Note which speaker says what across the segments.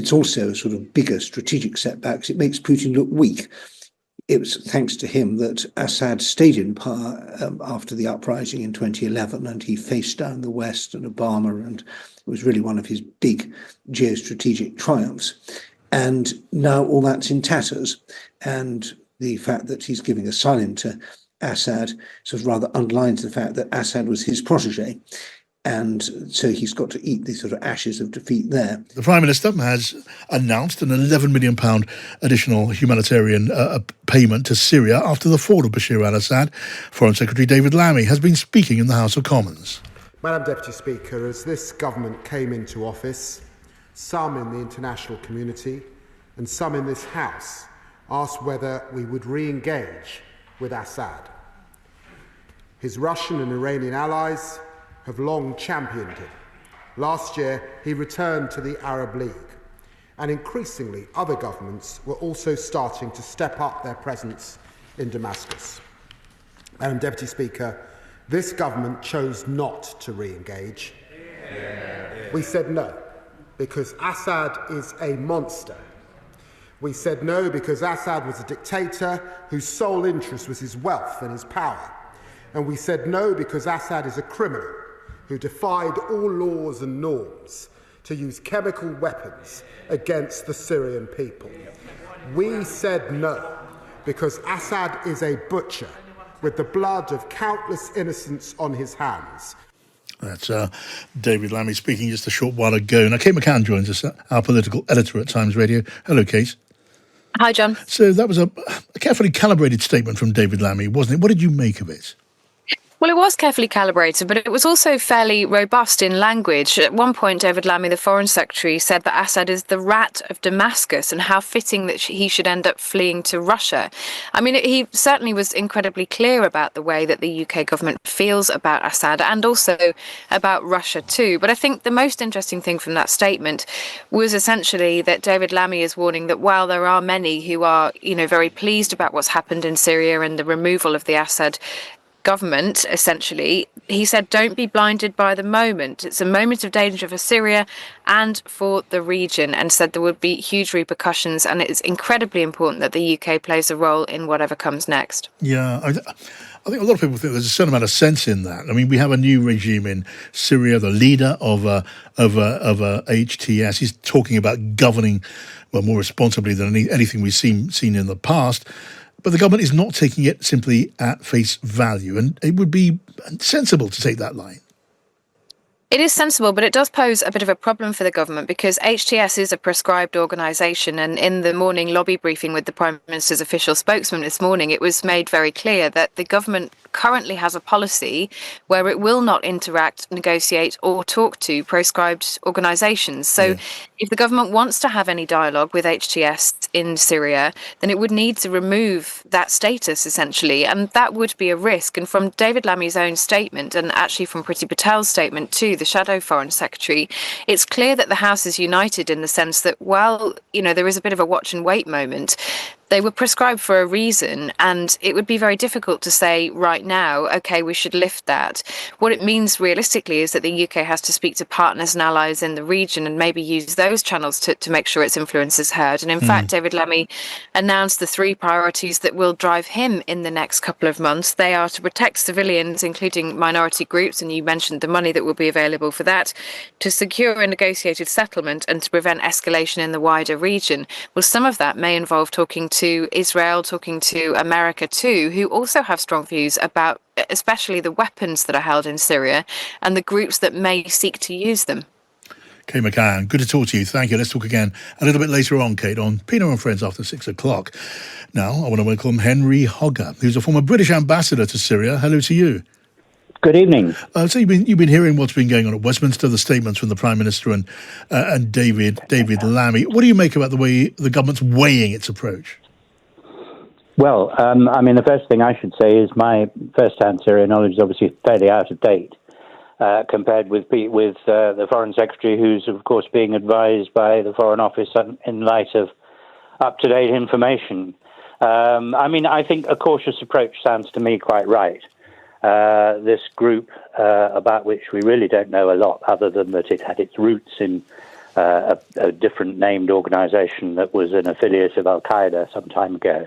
Speaker 1: it's also a sort of bigger strategic setback, 'cause it makes Putin look weak. It was thanks to him that Assad stayed in power after the uprising in 2011, and he faced down the West and Obama, and it was really one of his big geostrategic triumphs. And now all that's in tatters, and the fact that he's giving asylum to Assad sort of rather underlines the fact that Assad was his protégé. And so he's got to eat the sort of ashes of defeat there.
Speaker 2: The Prime Minister has announced an £11 million additional humanitarian payment to Syria after the fall of Bashar al-Assad. Foreign Secretary David Lammy has been speaking in the House of Commons.
Speaker 3: Madam Deputy Speaker, as this government came into office, some in the international community and some in this House asked whether we would re-engage with Assad. His Russian and Iranian allies have long championed him. Last year, he returned to the Arab League, and increasingly other governments were also starting to step up their presence in Damascus. Madam Deputy Speaker, this government chose not to re-engage. We said no, because Assad is a monster. We said no because Assad was a dictator whose sole interest was his wealth and his power. And we said no because Assad is a criminal who defied all laws and norms to use chemical weapons against the Syrian people. We said no because Assad is a butcher with the blood of countless innocents on his hands.
Speaker 2: That's David Lammy speaking just a short while ago. Now, Kate McCann joins us, our political editor at Times Radio. Hello, Kate.
Speaker 4: Hi, John.
Speaker 2: So that was a carefully calibrated statement from David Lammy, wasn't it? What did you make of it?
Speaker 4: Well, it was carefully calibrated, but it was also fairly robust in language. At one point, David Lammy, the Foreign Secretary, said that Assad is the rat of Damascus and how fitting that he should end up fleeing to Russia. I mean, he certainly was incredibly clear about the way that the UK government feels about Assad and also about Russia too. But I think the most interesting thing from that statement was essentially that David Lammy is warning that while there are many who are, very pleased about what's happened in Syria and the removal of the Assad government, essentially, he said, don't be blinded by the moment. It's a moment of danger for Syria and for the region, and said there would be huge repercussions, and it's incredibly important that the UK plays a role in whatever comes next.
Speaker 2: Yeah, I think a lot of people think there's a certain amount of sense in that. I mean, we have a new regime in Syria, the leader of HTS. He's talking about governing, more responsibly than anything we've seen in the past. But the government is not taking it simply at face value, and it would be sensible to take that line.
Speaker 4: It is sensible, but it does pose a bit of a problem for the government because HTS is a prescribed organisation, and in the morning lobby briefing with the Prime Minister's official spokesman this morning, it was made very clear that the government currently has a policy where it will not interact, negotiate or talk to proscribed organisations. So if the government wants to have any dialogue with HTS in Syria, then it would need to remove that status, essentially, and that would be a risk. And from David Lammy's own statement, and actually from Priti Patel's statement too, the Shadow Foreign Secretary, it's clear that the House is united in the sense that while, there is a bit of a watch and wait moment, they were prescribed for a reason, and it would be very difficult to say right now, OK, we should lift that. What it means realistically is that the UK has to speak to partners and allies in the region and maybe use those channels to make sure its influence is heard. And in fact, David Lammy announced the 3 priorities that will drive him in the next couple of months. They are to protect civilians, including minority groups, and you mentioned the money that will be available for that, to secure a negotiated settlement and to prevent escalation in the wider region. Well, some of that may involve talking to Israel, talking to America too, who also have strong views about especially the weapons that are held in Syria and the groups that may seek to use them.
Speaker 2: Kate McCann, good to talk to you. Thank you. Let's talk again a little bit later on, Kate, on Pino and Friends after 6 o'clock. Now, I want to welcome Henry Hogger, who's a former British ambassador to Syria. Hello to you.
Speaker 5: Good evening.
Speaker 2: So you've been hearing what's been going on at Westminster, the statements from the Prime Minister and David Lammy. What do you make about the way the government's weighing its approach?
Speaker 5: Well, the first thing I should say is my first-hand Syria knowledge is obviously fairly out of date compared with the Foreign Secretary, who's, of course, being advised by the Foreign Office in light of up-to-date information. I think a cautious approach sounds to me quite right. This group, about which we really don't know a lot, other than that it had its roots in a different named organization that was an affiliate of al-Qaeda some time ago.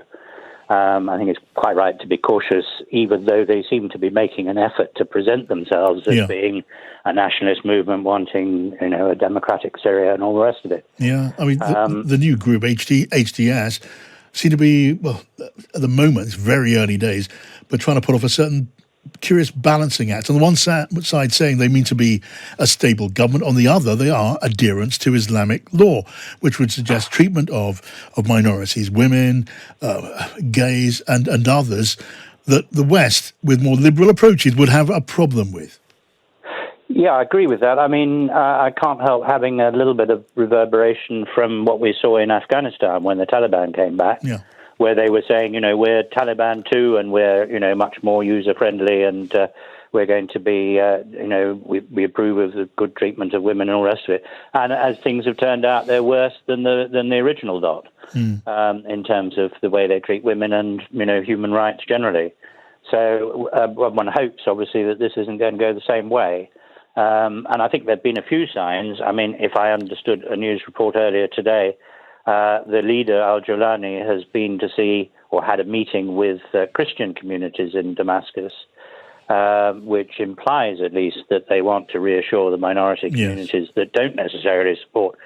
Speaker 5: I think it's quite right to be cautious, even though they seem to be making an effort to present themselves as being a nationalist movement wanting, a democratic Syria and all the rest of it.
Speaker 2: Yeah, I mean, the new group, HDS, seem to be, well, at the moment, it's very early days, but trying to put off a certain curious balancing act. On the one side saying they mean to be a stable government, on the other they are adherents to Islamic law, which would suggest treatment of minorities, women, gays and others that the West, with more liberal approaches, would have a problem with.
Speaker 5: Yeah, I agree with that. I mean, I can't help having a little bit of reverberation from what we saw in Afghanistan when the Taliban came back.
Speaker 2: Yeah.
Speaker 5: Where they were saying, we're Taliban too, and we're, much more user-friendly, and we're going to be, we approve of the good treatment of women and all the rest of it. And as things have turned out, they're worse than the original lot in terms of the way they treat women and, human rights generally. So one hopes, obviously, that this isn't going to go the same way. And I think there have been a few signs. I mean, if I understood a news report earlier today, the leader, al-Jolani, has been to see or had a meeting with Christian communities in Damascus, which implies at least that they want to reassure the minority communities that don't necessarily support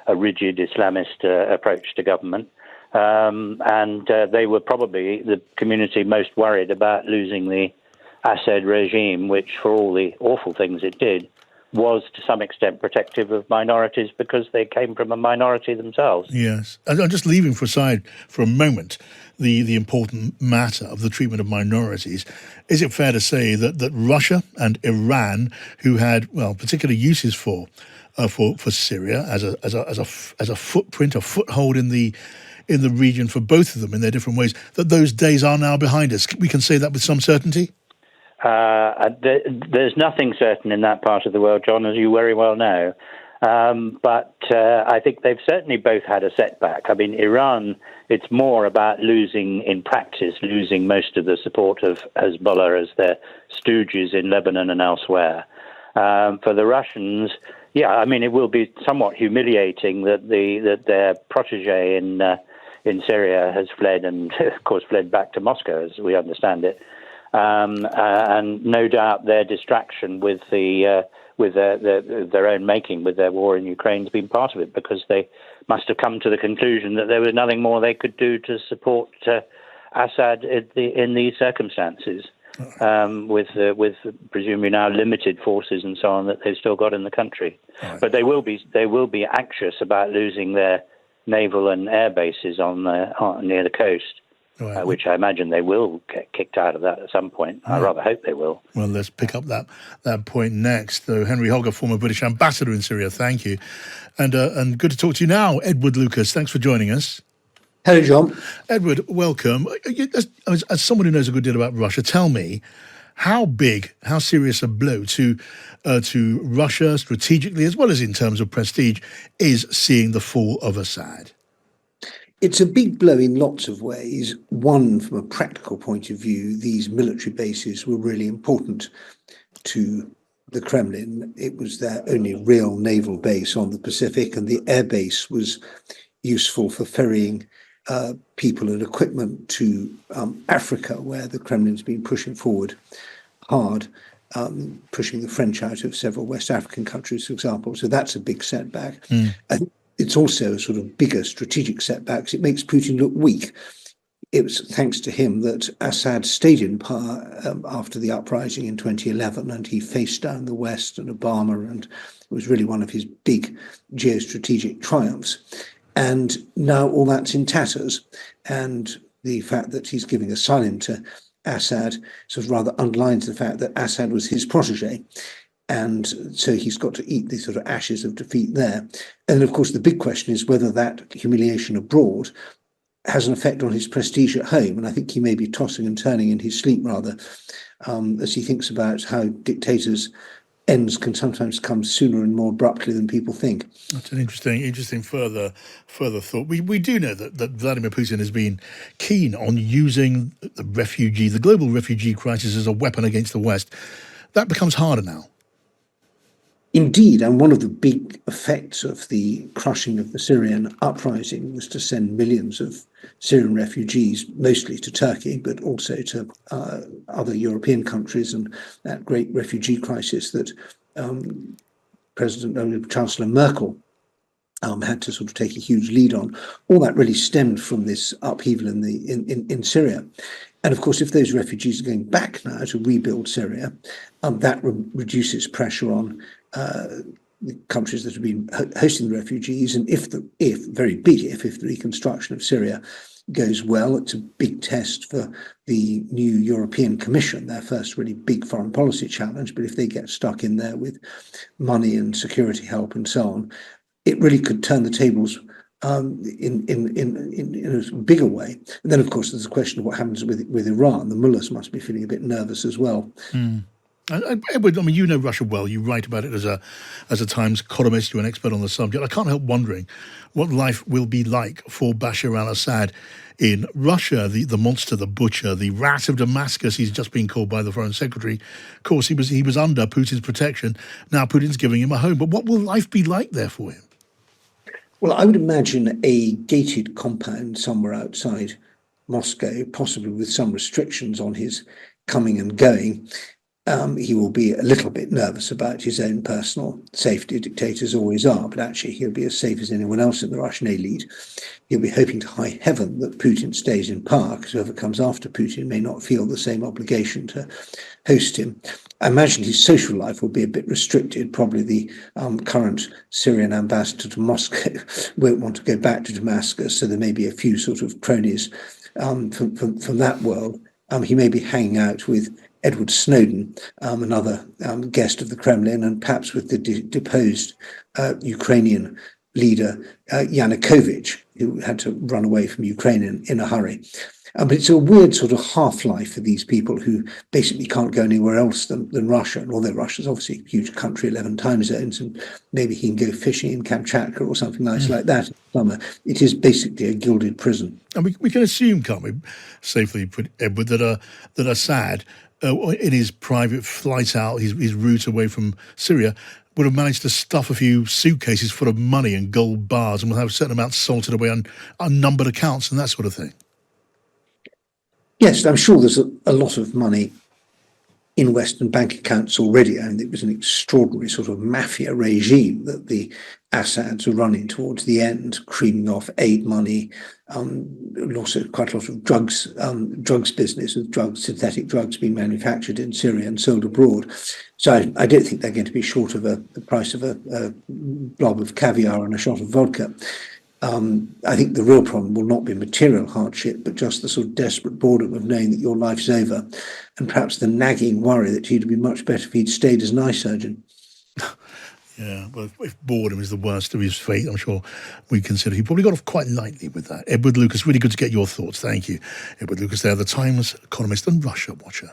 Speaker 5: a rigid Islamist approach to government. And they were probably the community most worried about losing the Assad regime, which, for all the awful things it did, was to some extent protective of minorities because they came from a minority themselves.
Speaker 2: Yes. I'm just leaving aside for a moment the important matter of the treatment of minorities. Is it fair to say that Russia and Iran, who had, particular uses for Syria as a footprint, a foothold in the region for both of them in their different ways, that those days are now behind us? We can say that with some certainty?
Speaker 5: There's nothing certain in that part of the world, John, as you very well know. But I think they've certainly both had a setback. I mean, Iran, it's more about losing most of the support of Hezbollah as their stooges in Lebanon and elsewhere. For the Russians, I mean, it will be somewhat humiliating that their protégé in Syria has fled and, of course, fled back to Moscow, as we understand it. And no doubt their distraction with their own making, with their war in Ukraine, has been part of it, because they must have come to the conclusion that there was nothing more they could do to support Assad in these circumstances, with presumably now limited forces and so on that they've still got in the country. Right. But they will be anxious about losing their naval and air bases near the coast. Right. Which I imagine they will get kicked out of that at some point. I rather hope they will.
Speaker 2: Well, let's pick up that point next. Though Henry Hogger, former British ambassador in Syria, thank you. And good to talk to you now. Edward Lucas, thanks for joining us.
Speaker 1: Hello, John.
Speaker 2: Edward, welcome. As someone who knows a good deal about Russia, tell me, how serious a blow to Russia strategically, as well as in terms of prestige, is seeing the fall of Assad?
Speaker 1: It's a big blow in lots of ways. One, from a practical point of view, these military bases were really important to the Kremlin. It was their only real naval base on the Pacific, and the air base was useful for ferrying people and equipment to Africa, where the Kremlin's been pushing forward hard, pushing the French out of several West African countries, for example. So that's a big setback. I think it's also a sort of bigger strategic setbacks. It makes Putin look weak. It was thanks to him that Assad stayed in power after the uprising in 2011, and he faced down the West and Obama, and it was really one of his big geostrategic triumphs. And now all that's in tatters. And the fact that he's giving asylum to Assad sort of rather underlines the fact that Assad was his protégé. And so he's got to eat the sort of ashes of defeat there. And of course, the big question is whether that humiliation abroad has an effect on his prestige at home. And I think he may be tossing and turning in his sleep rather, as he thinks about how dictators' ends can sometimes come sooner and more abruptly than people think.
Speaker 2: That's an interesting further thought. We do know that Vladimir Putin has been keen on using the global refugee crisis as a weapon against the West. That becomes harder now.
Speaker 1: Indeed, and one of the big effects of the crushing of the Syrian uprising was to send millions of Syrian refugees, mostly to Turkey, but also to other European countries, and that great refugee crisis that Chancellor Merkel had to sort of take a huge lead on. All that really stemmed from this upheaval in Syria. And of course, if those refugees are going back now to rebuild Syria, that reduces pressure on the countries that have been hosting the refugees. And if the reconstruction of Syria goes well, it's a big test for the new European Commission, their first really big foreign policy challenge. But if they get stuck in there with money and security help and so on, it really could turn the tables in a bigger way. And then, of course, there's a question of what happens with Iran. The mullahs must be feeling a bit nervous as well.
Speaker 2: Edward, I mean, you know Russia well. You write about it as a Times columnist. You're an expert on the subject. I can't help wondering what life will be like for Bashar al-Assad in Russia, the monster, the butcher, the rat of Damascus. He's just been called by the Foreign Secretary. Of course, he was under Putin's protection. Now Putin's giving him a home. But what will life be like there for him?
Speaker 1: Well, I would imagine a gated compound somewhere outside Moscow, possibly with some restrictions on his coming and going. He will be a little bit nervous about his own personal safety. Dictators always are, but actually he'll be as safe as anyone else in the Russian elite. He'll be hoping to high heaven that Putin stays in power, because whoever comes after Putin may not feel the same obligation to host him. I imagine his social life will be a bit restricted. Probably the current Syrian ambassador to Moscow won't want to go back to Damascus, so there may be a few sort of cronies from that world. He may be hanging out with Edward Snowden, another guest of the Kremlin, and perhaps with the deposed Ukrainian leader Yanukovych, who had to run away from Ukraine in a hurry. But it's a weird sort of half-life for these people who basically can't go anywhere else than Russia. And although Russia's obviously a huge country, 11 time zones, and maybe he can go fishing in Kamchatka or something nice like that in summer, it is basically a gilded prison.
Speaker 2: And we can assume, can't we, safely put, Edward, that Assad, in his private flight out, his route away from Syria, would have managed to stuff a few suitcases full of money and gold bars, and will have a certain amount salted away on unnumbered accounts and that sort of thing.
Speaker 1: Yes, I'm sure there's a lot of money in Western bank accounts already, and it was an extraordinary sort of mafia regime that the Assads were running towards the end, creaming off aid money, also quite a lot of drugs business, with synthetic drugs being manufactured in Syria and sold abroad. So I don't think they're going to be short of the price of a blob of caviar and a shot of vodka. I think the real problem will not be material hardship, but just the sort of desperate boredom of knowing that your life's over, and perhaps the nagging worry that he'd be much better if he'd stayed as an eye surgeon.
Speaker 2: Yeah, well, if boredom is the worst of his fate, I'm sure we consider he probably got off quite lightly with that. Edward Lucas, really good to get your thoughts. Thank you. Edward Lucas there, the Times columnist and Russia watcher.